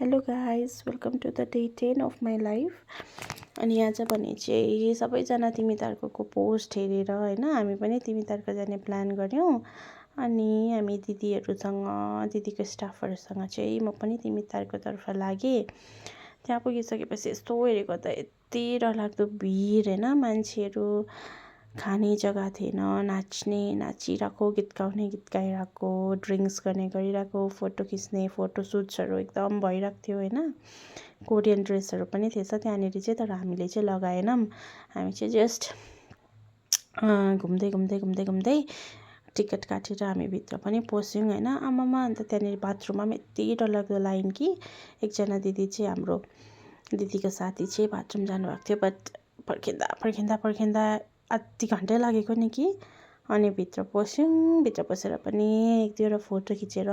Hello guys, welcome to the day 10 of my life. अनि आज भने चाहिँ सबैजना तिमीतार्कोको पोस्ट हेरेर होइन हामी पनि तिमीतार्को जाने प्लान गऱ्यौँ। अनि हामी दिदीहरूसँग दिदीको स्टाफहरूसँग चाहिँ म पनि तिमीतार्कोतर्फ लागेँ। त्यहाँ पुगिसकेपछि यस्तो हेरेको त यति डरलाग्दो भिड होइन, मान्छेहरू, खाने जग्गा थिएन, नाचिरहेको, गीत गाउने गीत गाइरहेको, ड्रिङ्क्स गर्ने गरिरहेको, फोटो खिच्ने फोटोसुट्सहरू एकदम भइरहेको थियो होइन। कोरियन ड्रेसहरू पनि थिएछ त्यहाँनिर चाहिँ, तर हामीले चाहिँ लगाएनौँ। हामी चाहिँ जस्ट घुम्दै टिकट काटेर हामी भित्र पनि पस्यौँ होइन। आमामा, अन्त त्यहाँनिर बाथरुममा पनि यति डरलाग्दो लाइन कि एकजना दिदी चाहिँ, हाम्रो दिदीको साथी चाहिँ बाथरुम जानुभएको थियो, बट पर्खिँदा आधी घन्टै लागेको नि कि। अनि भित्र पस्यौँ, भित्र पसेर पनि एक दुईवटा फोटो खिचेर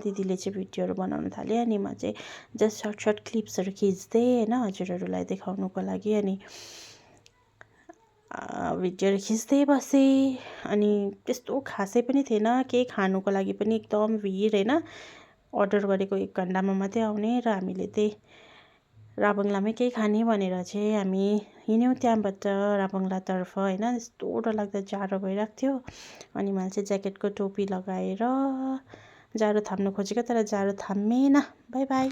दिदीले चाहिँ भिडियोहरू बनाउन थाल्यो। अनि म चाहिँ जस्ट सर्ट क्लिप्सहरू खिच्दै होइन हजुरहरूलाई देखाउनुको लागि। अनि भिडियोहरू खिच्दै बसेँ। अनि त्यस्तो खासै पनि थिएन, केही खानुको लागि पनि एकदम भिड होइन। अर्डर गरेको 1 घन्टामा मात्रै आउने, र हामीले त्यही राबङ्लामै केही खाने भनेर चाहिँ हामी हिँड्यौँ त्यहाँबाट राबङ्लातर्फ होइन। यस्तो डरलाग्दो जाडो भइरहेको थियो। अनि मैले चाहिँ ज्याकेटको टोपी लगाएर जाडो थाम्नु खोजेको, तर जाडो थामिएन। By by.